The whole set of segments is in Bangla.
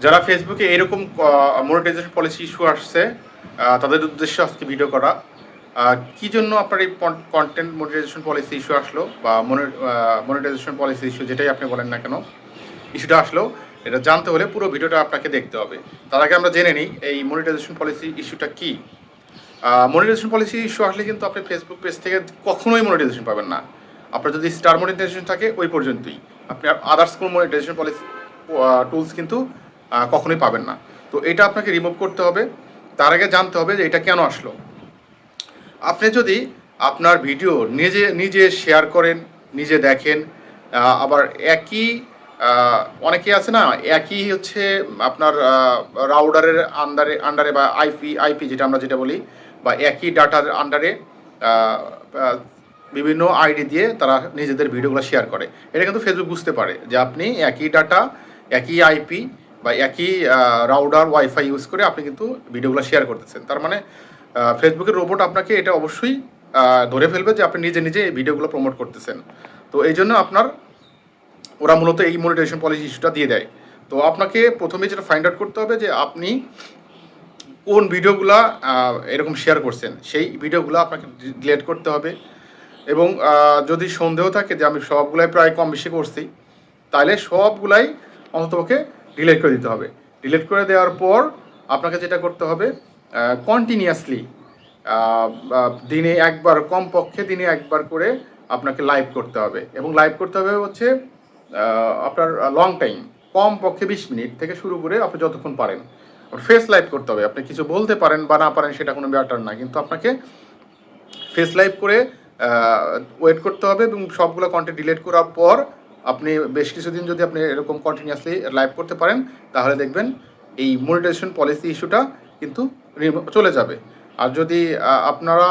যারা ফেসবুকে এরকম মনিটাইজেশন পলিসি ইস্যু আসছে তাদের উদ্দেশ্যে আজকে ভিডিও করা। কি জন্য আপনার এই কন্টেন্ট মনিটাইজেশন পলিসি ইস্যু আসলো বা মনিটাইজেশন পলিসি ইস্যু যেটাই আপনি বলেন না কেন, ইস্যুটা আসলো, এটা জানতে হলে পুরো ভিডিওটা আপনাকে দেখতে হবে। তার আগে আমরা জেনে নিই এই মনিটাইজেশন পলিসি ইস্যুটা কি। মনিটাইজেশন পলিসি ইস্যু আসলে কিন্তু আপনি ফেসবুক পেজ থেকে কখনোই মনিটাইজেশন পাবেন না। আপনার যদি স্টার মনিটাইজেশন থাকে ওই পর্যন্তই, আপনি আদার্স কোনো মনিটাইজেশন পলিসি টুলস কিন্তু কখনোই পাবেন না। তো এটা আপনাকে রিমুভ করতে হবে। তার আগে জানতে হবে যে এটা কেন আসলো। আপনি যদি আপনার ভিডিও নিজে নিজে শেয়ার করেন, নিজে দেখেন, আবার একই অনেকেই আছে না, একই হচ্ছে আপনার রাউডারের আন্ডারে বা আইপি যেটা বলি, বা একই ডাটার আন্ডারে বিভিন্ন আইডি দিয়ে তারা নিজেদের ভিডিওগুলো শেয়ার করে। এটা কিন্তু ফেসবুক বুঝতে পারে যে আপনি একই ডাটা, একই আইপি বা একই রাউডার ওয়াইফাই ইউজ করে আপনি কিন্তু ভিডিওগুলো শেয়ার করতেছেন। তার মানে ফেসবুকের রোবট আপনাকে এটা অবশ্যই ধরে ফেলবে যে আপনি নিজে নিজে এই ভিডিওগুলো প্রমোট করতেছেন। তো এই জন্য আপনার ওরা মূলত এই মনিটাইজেশন পলিসি ইস্যুটা দিয়ে দেয়। তো আপনাকে প্রথমে যেটা ফাইন্ড আউট করতে হবে যে আপনি কোন ভিডিওগুলা এরকম শেয়ার করছেন, সেই ভিডিওগুলো আপনাকে ডিলিট করতে হবে। এবং যদি সন্দেহ থাকে যে আমি সবগুলাই প্রায় কম বেশি করছি, তাহলে সবগুলাই অন্ততপক্ষে ডিলিট করে দিতে হবে। ডিলিট করে দেওয়ার পর আপনাকে যেটা করতে হবে, কন্টিনিউয়াসলি দিনে একবার, কমপক্ষে দিনে একবার করে আপনাকে লাইভ করতে হবে। এবং লাইভ করতে হবে হচ্ছে আপনার লং টাইম, কমপক্ষে 20 মিনিট থেকে শুরু করে আপনি যতক্ষণ পারেন ফেস লাইভ করতে হবে। আপনি কিছু বলতে পারেন বা না পারেন সেটা কোনো ব্যাপার না, কিন্তু আপনাকে ফেস লাইভ করে ওয়েট করতে হবে। এবং সবগুলো কন্টেন্ট ডিলিট করার পর আপনি বেশ কিছুদিন যদি আপনি এরকম কন্টিনিউয়াসলি লাইভ করতে পারেন, তাহলে দেখবেন এই মনিটাইজেশন পলিসি ইস্যুটা কিন্তু চলে যাবে। আর যদি আপনারা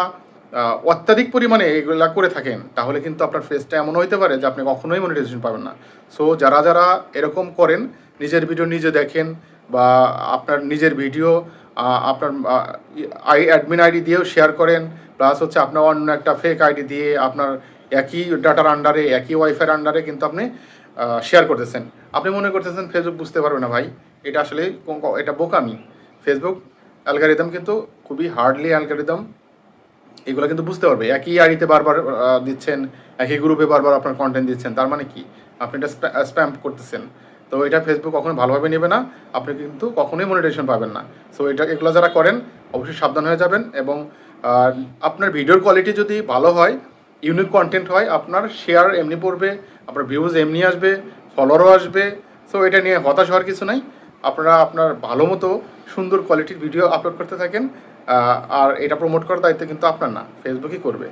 অত্যাধিক পরিমাণে এগুলা করে থাকেন, তাহলে কিন্তু আপনার ফেসটা এমন হইতে পারে যে আপনি কখনোই মনিটাইজেশন পাবেন না। সো যারা যারা এরকম করেন, নিজের ভিডিও নিজে দেখেন বা আপনার নিজের ভিডিও আপনার অ্যাডমিন আইডি দিয়েও শেয়ার করেন, প্লাস হচ্ছে আপনার অন্য একটা ফেক আইডি দিয়ে আপনার একই ডাটার আন্ডারে, একই ওয়াইফাইয়ের আন্ডারে কিন্তু আপনি শেয়ার করতেছেন। আপনি মনে করতেছেন ফেসবুক বুঝতে পারবে না। ভাই, এটা আসলে এটা বোকামি। ফেসবুক অ্যালগরিদম কিন্তু খুবই হার্ডলি অ্যালগরিদম, এগুলো কিন্তু বুঝতে পারবে। একই আইডিতে বারবার দিচ্ছেন, একই গ্রুপে বারবার আপনার কন্টেন্ট দিচ্ছেন, তার মানে কি আপনি এটা স্প্যাম করতেছেন। তো এটা ফেসবুক কখনো ভালোভাবে নেবে না, আপনি কিন্তু কখনোই মনিটাইজেশন পাবেন না। সো এগুলো যারা করেন অবশ্যই সাবধান হয়ে যাবেন। এবং আপনার ভিডিওর কোয়ালিটি যদি ভালো হয়, ইউনিক কন্টেন্ট হয়, আপনার শেয়ার এমনি পড়বে, আপনার ভিউজ এমনি আসবে, ফলোয়ারও আসবে। সো এটা নিয়ে হতাশ হওয়ার কিছু নাই। আপনারা আপনার ভালো মতো সুন্দর কোয়ালিটির ভিডিও আপলোড করতে থাকেন। আর এটা প্রমোট করার দায়িত্ব কিন্তু আপনার না, ফেসবুকই করবে।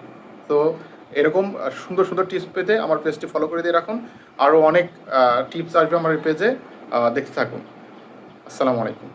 তো এরকম সুন্দর সুন্দর টিপস পেতে আমার পেজটি ফলো করে দিয়ে রাখুন। আরও অনেক টিপস আসবে আমার এই পেজে, দেখতে থাকুন। আসসালামু আলাইকুম।